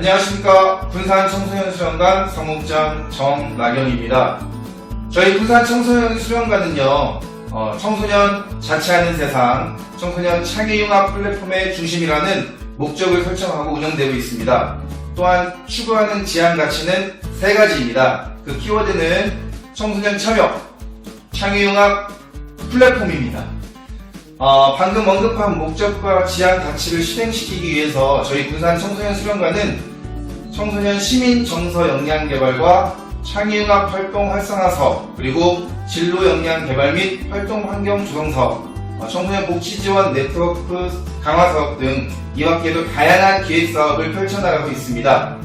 안녕하십니까. 군산청소년수련관 사무국장 정나경입니다. 저희 군산청소년수련관은요, 청소년 자치하는 세상, 청소년 창의융합 플랫폼의 중심이라는 목적을 설정하고 운영되고 있습니다. 또한 추구하는 지향 가치는 3가지입니다. 그 키워드는 청소년 참여, 창의융합 플랫폼입니다. 방금 언급한 목적과 지향 가치를 실행시키기 위해서 저희 군산 청소년 수련관은 청소년 시민 정서 역량 개발과 창의융합 활동 활성화 사업, 그리고 진로 역량 개발 및 활동 환경 조성 사업, 청소년 복지 지원 네트워크 강화 사업 등 이와 같게도 다양한 기획 사업을 펼쳐나가고 있습니다.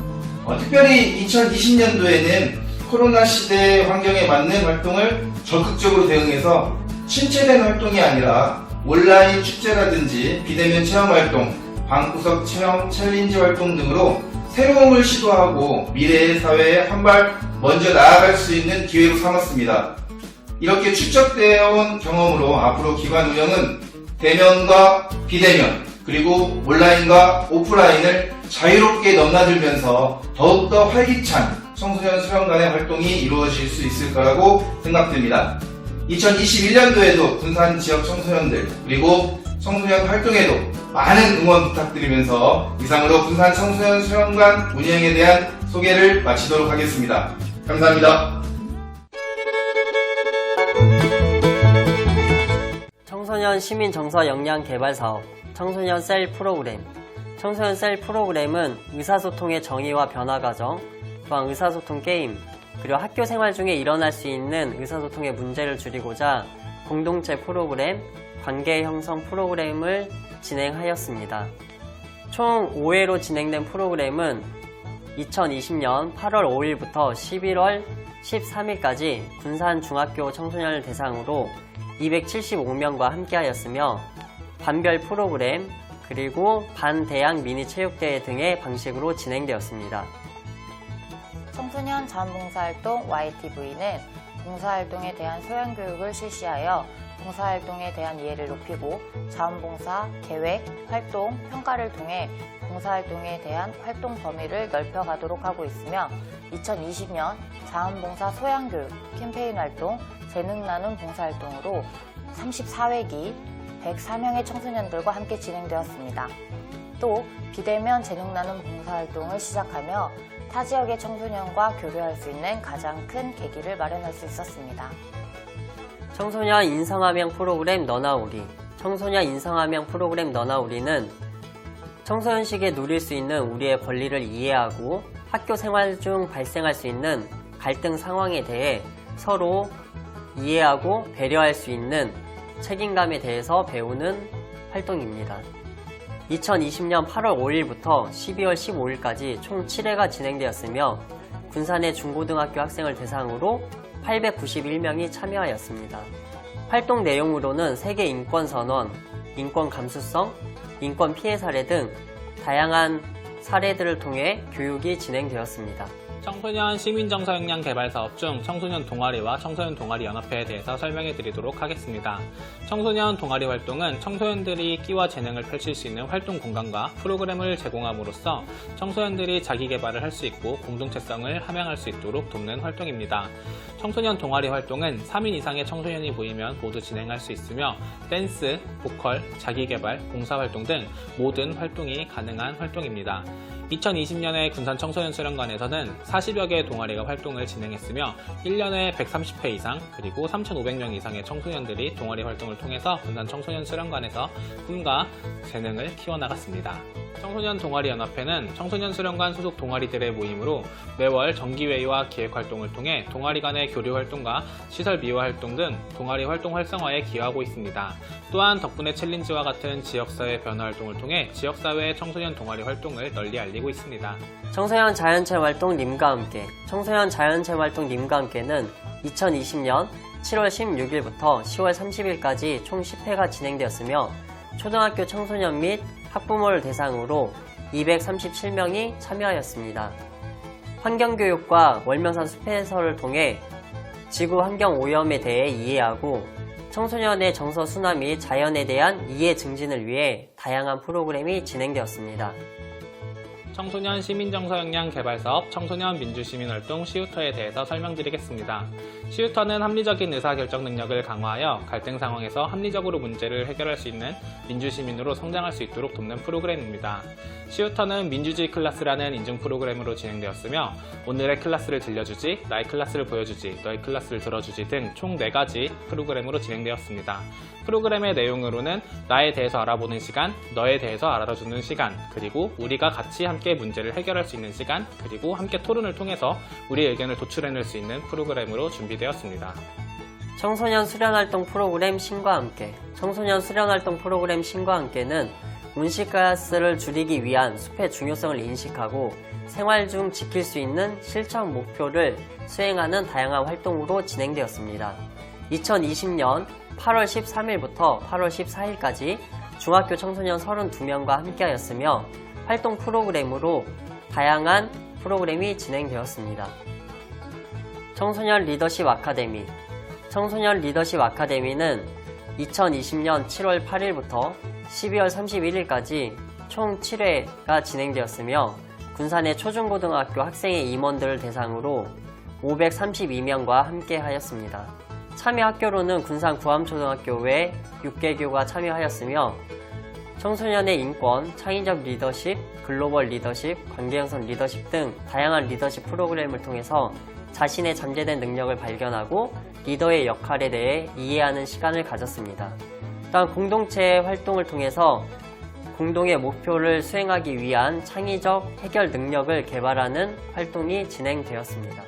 특별히 2020년도에는 코로나 시대 환경에 맞는 활동을 적극적으로 대응해서 신체된 활동이 아니라 온라인 축제라든지 비대면 체험활동, 방구석 체험 챌린지 활동 등으로 새로움을 시도하고 미래의 사회에 한 발 먼저 나아갈 수 있는 기회로 삼았습니다. 이렇게 축적되어 온 경험으로 앞으로 기관 운영은 대면과 비대면, 그리고 온라인과 오프라인을 자유롭게 넘나들면서 더욱더 활기찬 청소년 수련관의 활동이 이루어질 수 있을 거라고 생각됩니다. 2021년도에도 군산 지역 청소년들 그리고 청소년 활동에도 많은 응원 부탁드리면서 이상으로 군산 청소년 수련관 운영에 대한 소개를 마치도록 하겠습니다. 감사합니다. 청소년 시민 정서 역량 개발 사업, 청소년 셀 프로그램. 청소년 셀 프로그램은 의사소통의 정의와 변화 과정, 또한 의사소통 게임, 그리고 학교 생활 중에 일어날 수 있는 의사소통의 문제를 줄이고자 공동체 프로그램, 관계 형성 프로그램을 진행하였습니다. 총 5회로 진행된 프로그램은 2020년 8월 5일부터 11월 13일까지 군산 중학교 청소년을 대상으로 275명과 함께하였으며 반별 프로그램, 그리고 반대학 미니체육대회 등의 방식으로 진행되었습니다. 청소년 자원봉사활동 YTV는 봉사활동에 대한 소양교육을 실시하여 봉사활동에 대한 이해를 높이고 자원봉사, 계획, 활동, 평가를 통해 봉사활동에 대한 활동 범위를 넓혀가도록 하고 있으며 2020년 자원봉사 소양교육 캠페인 활동, 재능 나눔 봉사활동으로 34회기 104명의 청소년들과 함께 진행되었습니다. 또 비대면 재능 나눔 봉사활동을 시작하며 타 지역의 청소년과 교류할 수 있는 가장 큰 계기를 마련할 수 있었습니다. 청소년 인성함양 프로그램 너나 우리. 청소년 인성함양 프로그램 너나 우리는 청소년 시기에 누릴 수 있는 우리의 권리를 이해하고 학교 생활 중 발생할 수 있는 갈등 상황에 대해 서로 이해하고 배려할 수 있는 책임감에 대해서 배우는 활동입니다. 2020년 8월 5일부터 12월 15일까지 총 7회가 진행되었으며 군산의 중고등학교 학생을 대상으로 891명이 참여하였습니다. 활동 내용으로는 세계 인권선언, 인권 감수성, 인권 피해 사례 등 다양한 사례들을 통해 교육이 진행되었습니다. 청소년 시민정서 역량 개발 사업 중 청소년 동아리와 청소년 동아리 연합회에 대해서 설명해 드리도록 하겠습니다. 청소년 동아리 활동은 청소년들이 끼와 재능을 펼칠 수 있는 활동 공간과 프로그램을 제공함으로써 청소년들이 자기 개발을 할 수 있고 공동체성을 함양할 수 있도록 돕는 활동입니다. 청소년 동아리 활동은 3인 이상의 청소년이 모이면 모두 진행할 수 있으며 댄스, 보컬, 자기개발, 봉사활동 등 모든 활동이 가능한 활동입니다. 2020년에 군산 청소년 수련관에서는 40여 개의 동아리가 활동을 진행했으며 1년에 130회 이상 그리고 3,500명 이상의 청소년들이 동아리 활동을 통해서 군산 청소년 수련관에서 꿈과 재능을 키워나갔습니다. 청소년 동아리 연합회는 청소년 수련관 소속 동아리들의 모임으로 매월 정기회의와 기획활동을 통해 동아리 간의 교류 활동과 시설 미화 활동 등 동아리 활동 활성화에 기여하고 있습니다. 또한 덕분에 챌린지와 같은 지역사회 변화 활동을 통해 지역사회의 청소년 동아리 활동을 널리 알리고 있습니다. 청소년 자연체험 활동 님과 함께. 청소년 자연체험 활동 님과 함께는 2020년 7월 16일부터 10월 30일까지 총 10회가 진행되었으며 초등학교 청소년 및 학부모를 대상으로 237명이 참여하였습니다. 환경교육과 월명산 숲해설을 통해 지구 환경 오염에 대해 이해하고 청소년의 정서 순화 및 자연에 대한 이해 증진을 위해 다양한 프로그램이 진행되었습니다. 청소년 시민정서역량 개발사업 청소년 민주시민활동 시우터에 대해서 설명드리겠습니다. 시우터는 합리적인 의사결정 능력을 강화하여 갈등 상황에서 합리적으로 문제를 해결할 수 있는 민주시민으로 성장할 수 있도록 돕는 프로그램입니다. 시우터는 민주주의 클래스라는 인증 프로그램으로 진행되었으며 오늘의 클래스를 들려주지, 나의 클래스를 보여주지, 너의 클래스를 들어주지 등 총 4가지 프로그램으로 진행되었습니다. 프로그램의 내용으로는 나에 대해서 알아보는 시간, 너에 대해서 알아주는 시간, 그리고 우리가 같이 함께 문제를 해결할 수 있는 시간, 그리고 함께 토론을 통해서 우리의 의견을 도출해낼 수 있는 프로그램으로 준비되었습니다. 청소년 수련활동 프로그램 신과 함께. 청소년 수련활동 프로그램 신과 함께는 온실가스를 줄이기 위한 숲의 중요성을 인식하고 생활 중 지킬 수 있는 실천 목표를 수행하는 다양한 활동으로 진행되었습니다. 2020년 8월 13일부터 8월 14일까지 중학교 청소년 32명과 함께하였으며 활동 프로그램으로 다양한 프로그램이 진행되었습니다. 청소년 리더십 아카데미. 청소년 리더십 아카데미는 2020년 7월 8일부터 12월 31일까지 총 7회가 진행되었으며 군산의 초중고등학교 학생회 임원들을 대상으로 532명과 함께하였습니다. 참여 학교로는 군산 구암초등학교 외 6개교가 참여하였으며 청소년의 인권, 창의적 리더십, 글로벌 리더십, 관계형성 리더십 등 다양한 리더십 프로그램을 통해서 자신의 잠재된 능력을 발견하고 리더의 역할에 대해 이해하는 시간을 가졌습니다. 또한 공동체 활동을 통해서 공동의 목표를 수행하기 위한 창의적 해결 능력을 개발하는 활동이 진행되었습니다.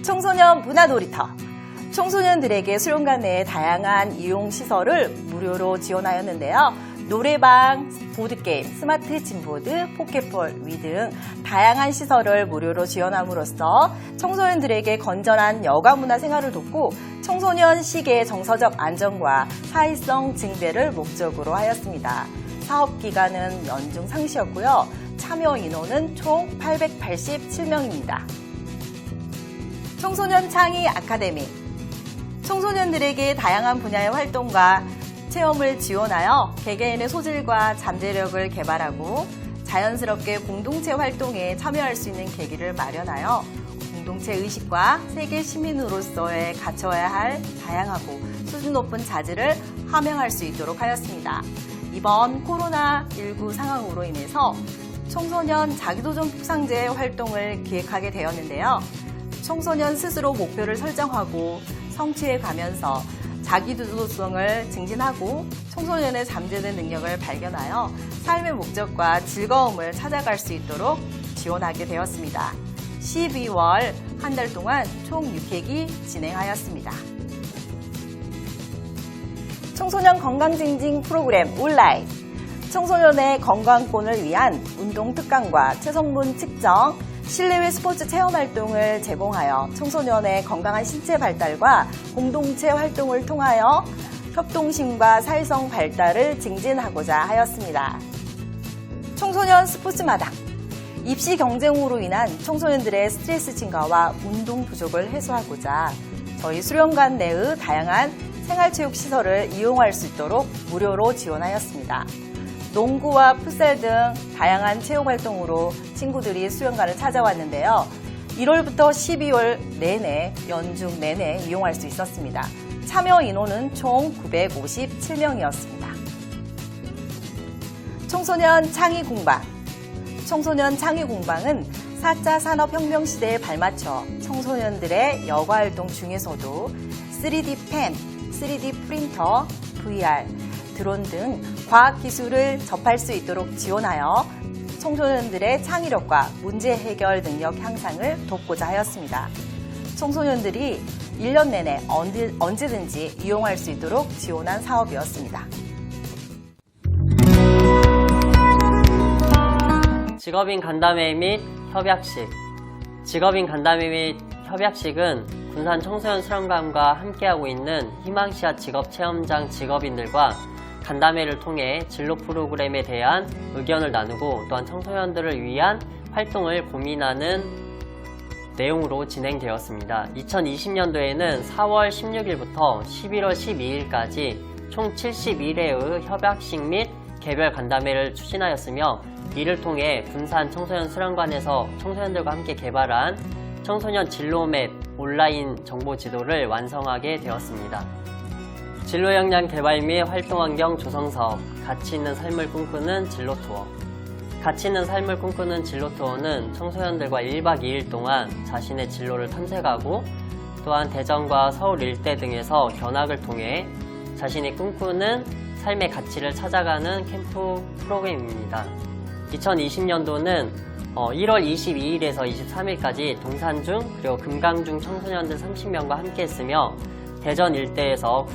청소년 문화놀이터. 청소년들에게 수련관 내에 다양한 이용시설을 무료로 지원하였는데요. 노래방, 보드게임, 스마트 짐보드, 포켓볼, 위 등 다양한 시설을 무료로 지원함으로써 청소년들에게 건전한 여가문화 생활을 돕고 청소년 시계의 정서적 안정과 사회성 증대를 목적으로 하였습니다. 사업기간은 연중 상시였고요. 참여 인원은 총 887명입니다. 청소년 창의 아카데미. 청소년들에게 다양한 분야의 활동과 체험을 지원하여 개개인의 소질과 잠재력을 개발하고 자연스럽게 공동체 활동에 참여할 수 있는 계기를 마련하여 공동체 의식과 세계 시민으로서의 갖춰야 할 다양하고 수준 높은 자질을 함양할 수 있도록 하였습니다. 이번 코로나19 상황으로 인해서 청소년 자기도전 포상제 활동을 기획하게 되었는데요. 청소년 스스로 목표를 설정하고 성취해 가면서 자기주도성을 증진하고 청소년의 잠재된 능력을 발견하여 삶의 목적과 즐거움을 찾아갈 수 있도록 지원하게 되었습니다. 12월 한 달 동안 총 6회기 진행하였습니다. 청소년 건강증진 프로그램 온라인. 청소년의 건강권을 위한 운동 특강과 체성분 측정, 실내외 스포츠 체험 활동을 제공하여 청소년의 건강한 신체 발달과 공동체 활동을 통하여 협동심과 사회성 발달을 증진하고자 하였습니다. 청소년 스포츠 마당. 입시 경쟁으로 인한 청소년들의 스트레스 증가와 운동 부족을 해소하고자 저희 수련관 내의 다양한 생활체육 시설을 이용할 수 있도록 무료로 지원하였습니다. 농구와 풋살 등 다양한 체육 활동으로 친구들이 수련관을 찾아왔는데요. 1월부터 12월 내내, 연중 내내 이용할 수 있었습니다. 참여 인원은 총 957명이었습니다. 청소년 창의 공방. 청소년 창의 공방은 4차 산업혁명 시대에 발맞춰 청소년들의 여가활동 중에서도 3D 펜, 3D 프린터, VR, 드론 등 과학기술을 접할 수 있도록 지원하여 청소년들의 창의력과 문제 해결 능력 향상을 돕고자 하였습니다. 청소년들이 1년 내내 언제든지 이용할 수 있도록 지원한 사업이었습니다. 직업인 간담회 및 협약식. 직업인 간담회 및 협약식은 군산 청소년 수련관과 함께하고 있는 희망시야 직업체험장 직업인들과 간담회를 통해 진로 프로그램에 대한 의견을 나누고 또한 청소년들을 위한 활동을 고민하는 내용으로 진행되었습니다. 2020년도에는 4월 16일부터 11월 12일까지 총 71회의 협약식 및 개별 간담회를 추진하였으며 이를 통해 군산 청소년 수련관에서 청소년들과 함께 개발한 청소년 진로맵 온라인 정보 지도를 완성하게 되었습니다. 진로 역량 개발 및 활동 환경 조성 사업, 가치 있는 삶을 꿈꾸는 진로 투어. 가치 있는 삶을 꿈꾸는 진로 투어는 청소년들과 1박 2일 동안 자신의 진로를 탐색하고 또한 대전과 서울 일대 등에서 견학을 통해 자신이 꿈꾸는 삶의 가치를 찾아가는 캠프 프로그램입니다. 2020년도는 1월 22일에서 23일까지 동산중 그리고 금강중 청소년들 30명과 함께 했으며 대전 일대에서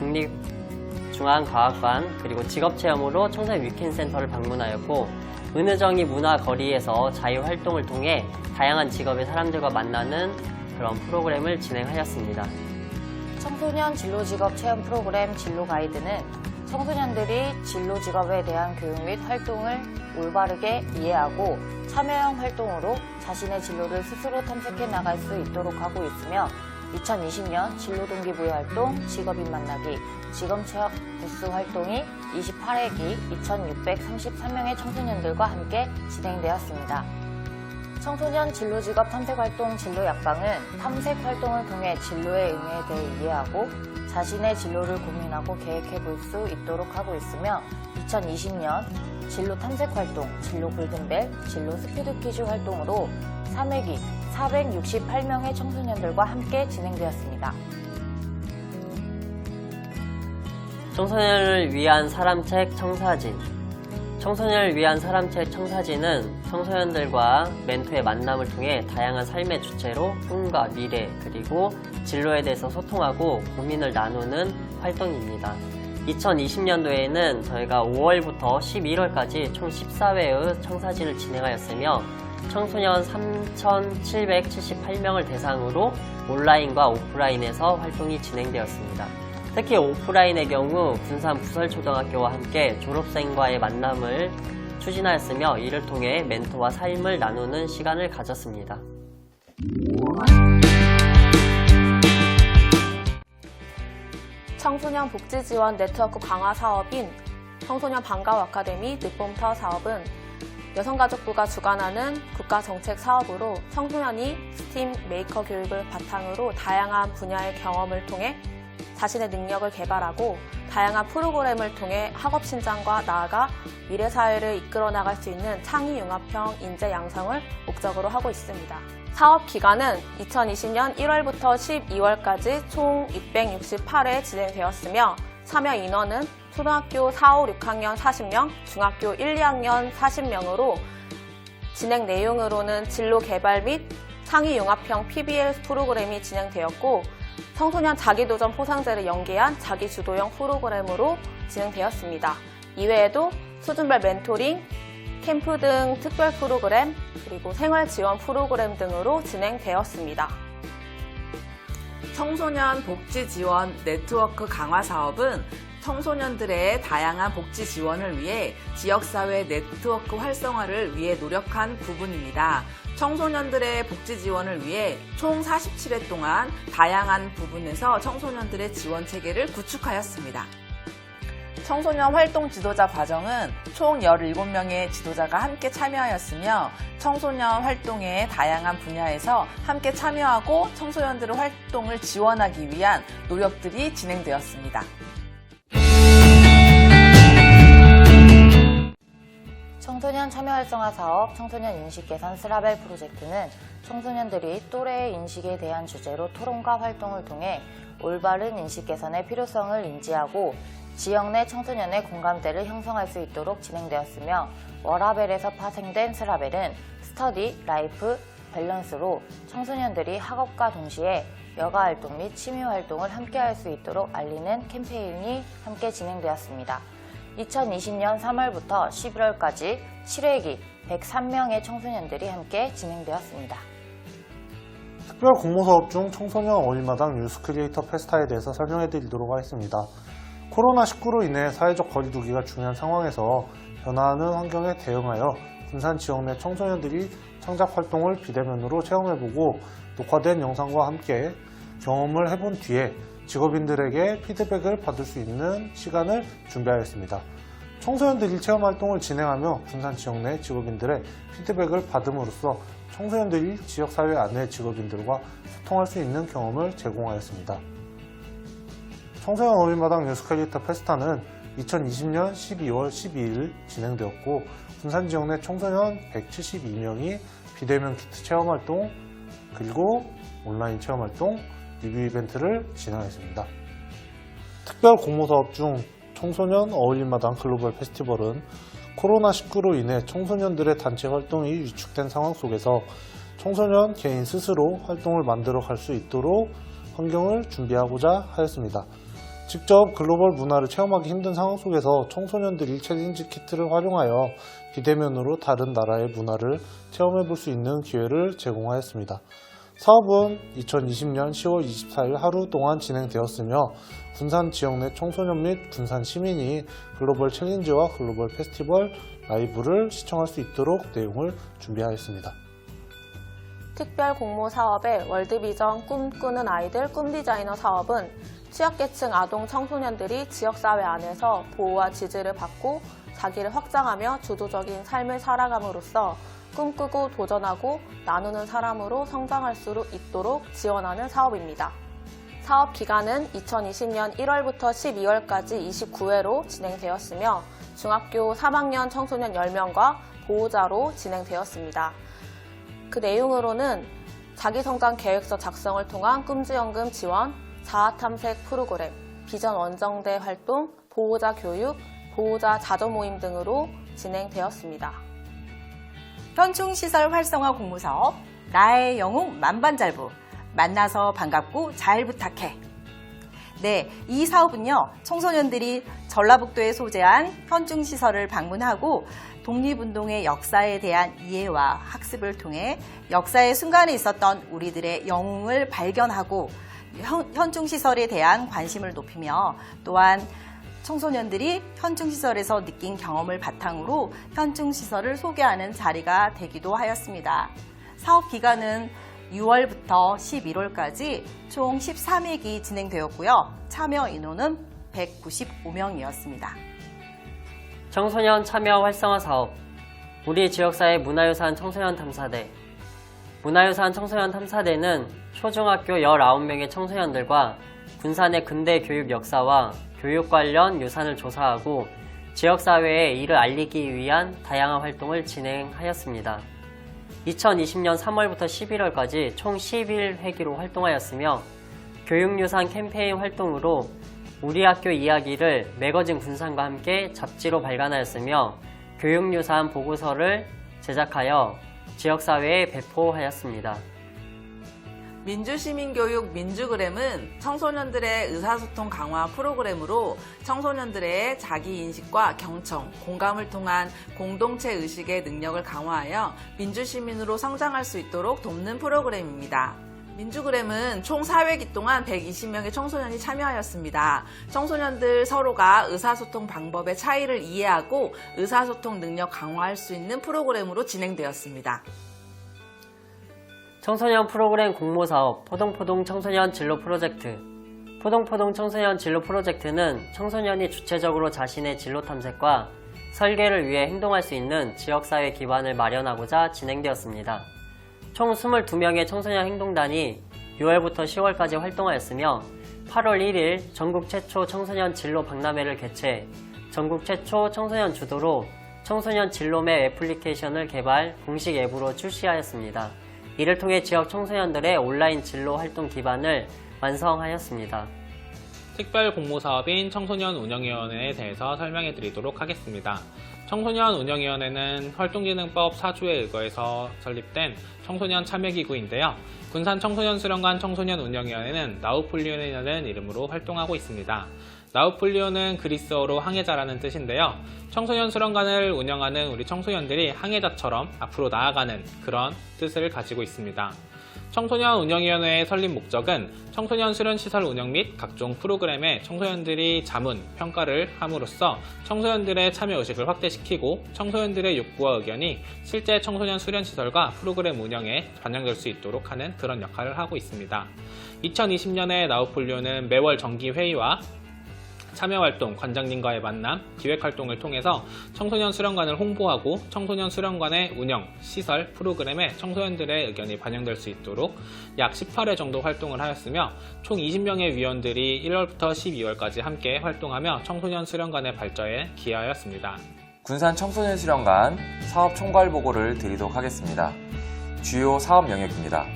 국립중앙과학관 그리고 직업체험으로 청소년 위켄센터를 방문하였고 은의정이 문화거리에서 자유활동을 통해 다양한 직업의 사람들과 만나는 그런 프로그램을 진행하였습니다. 청소년 진로직업 체험 프로그램 진로가이드는 청소년들이 진로직업에 대한 교육 및 활동을 올바르게 이해하고 참여형 활동으로 자신의 진로를 스스로 탐색해 나갈 수 있도록 하고 있으며 2020년 진로동기부여 활동, 직업인 만나기, 직업체험 부스 활동이 28회기 2633명의 청소년들과 함께 진행되었습니다. 청소년 진로직업 탐색활동 진로약방은 탐색 활동을 통해 진로의 의미에 대해 이해하고 자신의 진로를 고민하고 계획해 볼 수 있도록 하고 있으며 2020년 진로 탐색활동, 진로 골든벨, 진로 스피드 퀴즈 활동으로 3회기 468명의 청소년들과 함께 진행되었습니다. 청소년을 위한 사람책 청사진. 청소년을 위한 사람책 청사진은 청소년들과 멘토의 만남을 통해 다양한 삶의 주체로 꿈과 미래 그리고 진로에 대해서 소통하고 고민을 나누는 활동입니다. 2020년도에는 저희가 5월부터 11월까지 총 14회의 청사진을 진행하였으며 청소년 3,778명을 대상으로 온라인과 오프라인에서 활동이 진행되었습니다. 특히 오프라인의 경우 군산 부설초등학교와 함께 졸업생과의 만남을 추진하였으며 이를 통해 멘토와 삶을 나누는 시간을 가졌습니다. 청소년 복지 지원 네트워크 강화 사업인 청소년 방과후 아카데미 늑봄터 사업은 여성가족부가 주관하는 국가정책 사업으로 청소년이 스팀 메이커 교육을 바탕으로 다양한 분야의 경험을 통해 자신의 능력을 개발하고 다양한 프로그램을 통해 학업 신장과 나아가 미래 사회를 이끌어 나갈 수 있는 창의 융합형 인재 양성을 목적으로 하고 있습니다. 사업 기간은 2020년 1월부터 12월까지 총 668회 진행되었으며 참여 인원은 초등학교 4, 5, 6학년 40명, 중학교 1, 2학년 40명으로 진행 내용으로는 진로 개발 및 창의 융합형 PBL 프로그램이 진행되었고 청소년 자기도전 포상제를 연계한 자기주도형 프로그램으로 진행되었습니다. 이외에도 수준별 멘토링, 캠프 등 특별 프로그램, 그리고 생활 지원 프로그램 등으로 진행되었습니다. 청소년 복지 지원 네트워크 강화 사업은 청소년들의 다양한 복지 지원을 위해 지역사회 네트워크 활성화를 위해 노력한 부분입니다. 청소년들의 복지 지원을 위해 총 47회 동안 다양한 부분에서 청소년들의 지원 체계를 구축하였습니다. 청소년 활동 지도자 과정은 총 17명의 지도자가 함께 참여하였으며 청소년 활동의 다양한 분야에서 함께 참여하고 청소년들의 활동을 지원하기 위한 노력들이 진행되었습니다. 청소년 참여 활성화 사업 청소년 인식 개선 스라벨 프로젝트는 청소년들이 또래의 인식에 대한 주제로 토론과 활동을 통해 올바른 인식 개선의 필요성을 인지하고 지역 내 청소년의 공감대를 형성할 수 있도록 진행되었으며 워라벨에서 파생된 스라벨은 스터디, 라이프, 밸런스로 청소년들이 학업과 동시에 여가활동 및 취미활동을 함께 할 수 있도록 알리는 캠페인이 함께 진행되었습니다. 2020년 3월부터 11월까지 7회기 103명의 청소년들이 함께 진행되었습니다. 특별 공모사업 중 청소년 어린마당 뉴스 크리에이터 페스타에 대해서 설명해 드리도록 하겠습니다. 코로나19로 인해 사회적 거리두기가 중요한 상황에서 변화하는 환경에 대응하여 군산 지역 내 청소년들이 창작 활동을 비대면으로 체험해보고 녹화된 영상과 함께 경험을 해본 뒤에 직업인들에게 피드백을 받을 수 있는 시간을 준비하였습니다. 청소년들이 체험활동을 진행하며 군산 지역 내 직업인들의 피드백을 받음으로써 청소년들이 지역사회 안의 직업인들과 소통할 수 있는 경험을 제공하였습니다. 청소년 어린이마당 뉴스크리에이터 페스타는 2020년 12월 12일 진행되었고 군산 지역 내 청소년 172명이 비대면 키트 체험활동 그리고 온라인 체험활동 리뷰 이벤트를 진행했습니다. 특별 공모사업 중 청소년 어울림마당 글로벌 페스티벌은 코로나19로 인해 청소년들의 단체 활동이 위축된 상황 속에서 청소년 개인 스스로 활동을 만들어 갈 수 있도록 환경을 준비하고자 하였습니다. 직접 글로벌 문화를 체험하기 힘든 상황 속에서 청소년들이 챌린지 키트를 활용하여 비대면으로 다른 나라의 문화를 체험해 볼 수 있는 기회를 제공하였습니다. 사업은 2020년 10월 24일 하루 동안 진행되었으며 군산 지역 내 청소년 및 군산 시민이 글로벌 챌린지와 글로벌 페스티벌 라이브를 시청할 수 있도록 내용을 준비하였습니다. 특별 공모 사업의 월드비전 꿈꾸는 아이들 꿈디자이너 사업은 취약계층 아동 청소년들이 지역사회 안에서 보호와 지지를 받고 자기를 확장하며 주도적인 삶을 살아감으로써 꿈꾸고 도전하고 나누는 사람으로 성장할 수 있도록 지원하는 사업입니다. 사업 기간은 2020년 1월부터 12월까지 29회로 진행되었으며 중학교 3학년 청소년 10명과 보호자로 진행되었습니다. 그 내용으로는 자기성장 계획서 작성을 통한 꿈지연금 지원, 자아탐색 프로그램, 비전 원정대 활동, 보호자 교육, 보호자 자조 모임 등으로 진행되었습니다. 현충시설 활성화 공모사업 나의 영웅 만반잘부 만나서 반갑고 잘 부탁해. 네, 이 사업은요 청소년들이 전라북도에 소재한 현충시설을 방문하고 독립운동의 역사에 대한 이해와 학습을 통해 역사의 순간에 있었던 우리들의 영웅을 발견하고 현충시설에 대한 관심을 높이며 또한 청소년들이 현충시설에서 느낀 경험을 바탕으로 현충시설을 소개하는 자리가 되기도 하였습니다. 사업 기간은 6월부터 11월까지 총 13회기 진행되었고요. 참여 인원은 195명이었습니다. 청소년 참여 활성화 사업 우리 지역사회 문화유산 청소년 탐사대 문화유산 청소년 탐사대는 초중학교 19명의 청소년들과 군산의 근대 교육 역사와 교육 관련 유산을 조사하고 지역사회에 이를 알리기 위한 다양한 활동을 진행하였습니다. 2020년 3월부터 11월까지 총 11회기로 활동하였으며 교육유산 캠페인 활동으로 우리 학교 이야기를 매거진 군산과 함께 잡지로 발간하였으며 교육유산 보고서를 제작하여 지역사회에 배포하였습니다. 민주시민교육 민주그램은 청소년들의 의사소통 강화 프로그램으로 청소년들의 자기인식과 경청, 공감을 통한 공동체 의식의 능력을 강화하여 민주시민으로 성장할 수 있도록 돕는 프로그램입니다. 민주그램은 총 4회기 동안 120명의 청소년이 참여하였습니다. 청소년들 서로가 의사소통 방법의 차이를 이해하고 의사소통 능력 강화할 수 있는 프로그램으로 진행되었습니다. 청소년 프로그램 공모사업 포동포동 청소년 진로 프로젝트 포동포동 청소년 진로 프로젝트는 청소년이 주체적으로 자신의 진로 탐색과 설계를 위해 행동할 수 있는 지역사회 기반을 마련하고자 진행되었습니다. 총 22명의 청소년 행동단이 6월부터 10월까지 활동하였으며 8월 1일 전국 최초 청소년 진로 박람회를 개최 전국 최초 청소년 주도로 청소년 진로맵 애플리케이션을 개발 공식 앱으로 출시하였습니다. 이를 통해 지역 청소년들의 온라인 진로 활동 기반을 완성하였습니다. 특별 공모사업인 청소년 운영위원회에 대해서 설명해 드리도록 하겠습니다. 청소년 운영위원회는 활동진흥법 4조에 의거해서 설립된 청소년 참여기구인데요. 군산 청소년 수련관 청소년 운영위원회는 나우폴리온이라는 이름으로 활동하고 있습니다. 나우폴리온은 그리스어로 항해자라는 뜻인데요. 청소년 수련관을 운영하는 우리 청소년들이 항해자처럼 앞으로 나아가는 그런 뜻을 가지고 있습니다. 청소년 운영위원회의 설립 목적은 청소년 수련시설 운영 및 각종 프로그램에 청소년들이 자문, 평가를 함으로써 청소년들의 참여의식을 확대시키고 청소년들의 욕구와 의견이 실제 청소년 수련시설과 프로그램 운영에 반영될 수 있도록 하는 그런 역할을 하고 있습니다. 2020년에 나우폴리오는 매월 정기회의와 참여활동, 관장님과의 만남, 기획활동을 통해서 청소년 수련관을 홍보하고 청소년 수련관의 운영, 시설, 프로그램에 청소년들의 의견이 반영될 수 있도록 약 18회 정도 활동을 하였으며 총 20명의 위원들이 1월부터 12월까지 함께 활동하며 청소년 수련관의 발전에 기여하였습니다. 군산 청소년 수련관 사업 총괄 보고를 드리도록 하겠습니다. 주요 사업 영역입니다.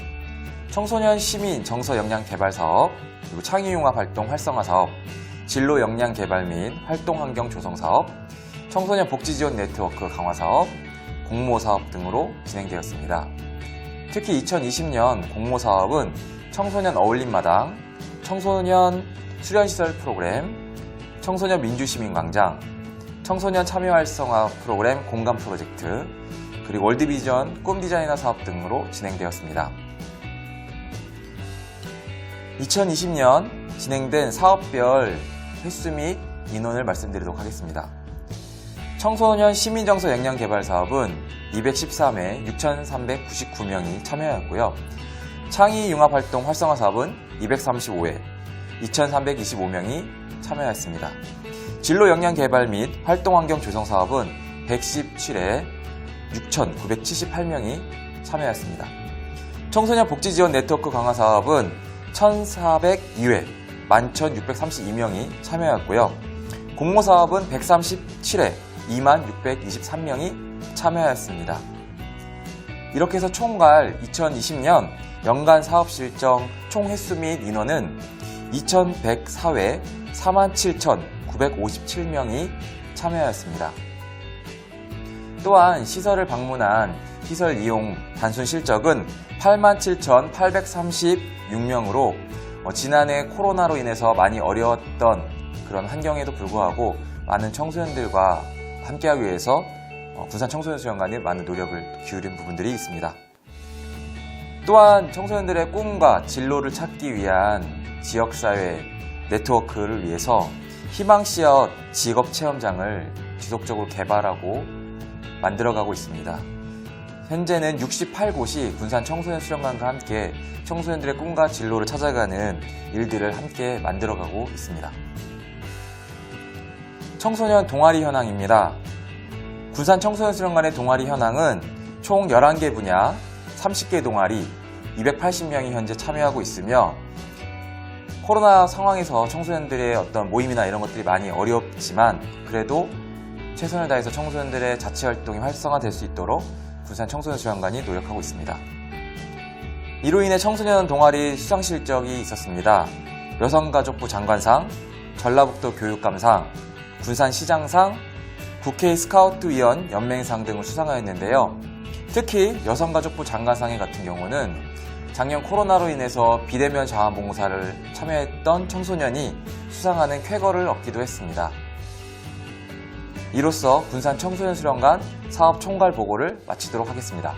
청소년 시민 정서 역량 개발 사업, 그리고 창의융합 활동 활성화 사업, 진로 역량 개발 및 활동 환경 조성 사업, 청소년 복지 지원 네트워크 강화 사업, 공모 사업 등으로 진행되었습니다. 특히 2020년 공모 사업은 청소년 어울림마당, 청소년 수련시설 프로그램, 청소년 민주시민광장, 청소년 참여 활성화 프로그램 공감 프로젝트, 그리고 월드비전 꿈 디자이너 사업 등으로 진행되었습니다. 2020년 진행된 사업별 횟수 및 인원을 말씀드리도록 하겠습니다. 청소년 시민정서 역량 개발 사업은 213회 6,399명이 참여하였고요. 창의융합활동 활성화 사업은 235회 2,325명이 참여하였습니다. 진로 역량 개발 및 활동 환경 조성 사업은 117회 6,978명이 참여하였습니다. 청소년 복지 지원 네트워크 강화 사업은 1,402회 11,632명이 참여하였고요. 공모 사업은 137회 26,623명이 참여하였습니다. 이렇게 해서 총괄 2020년 연간 사업 실정 총 횟수 및 인원은 2,104회 47,957명이 참여하였습니다. 또한 시설을 방문한 시설 이용 단순 실적은 87,836명으로 지난해 코로나로 인해서 많이 어려웠던 그런 환경에도 불구하고 많은 청소년들과 함께하기 위해서 군산 청소년 수련관이 많은 노력을 기울인 부분들이 있습니다. 또한 청소년들의 꿈과 진로를 찾기 위한 지역사회 네트워크를 위해서 희망씨앗 직업체험장을 지속적으로 개발하고 만들어가고 있습니다. 현재는 68곳이 군산 청소년 수련관과 함께 청소년들의 꿈과 진로를 찾아가는 일들을 함께 만들어가고 있습니다. 청소년 동아리 현황입니다. 군산 청소년 수련관의 동아리 현황은 총 11개 분야, 30개 동아리, 280명이 현재 참여하고 있으며 코로나 상황에서 청소년들의 어떤 모임이나 이런 것들이 많이 어렵지만 그래도 최선을 다해서 청소년들의 자치 활동이 활성화될 수 있도록 군산 청소년 수련관이 노력하고 있습니다. 이로 인해 청소년 동아리 수상 실적이 있었습니다. 여성가족부 장관상, 전라북도 교육감상, 군산시장상, 국회 스카우트위원 연맹상 등을 수상하였는데요. 특히 여성가족부 장관상의 같은 경우는 작년 코로나로 인해서 비대면 자원봉사를 참여했던 청소년이 수상하는 쾌거를 얻기도 했습니다. 이로써 군산 청소년 수련관 사업 총괄 보고를 마치도록 하겠습니다.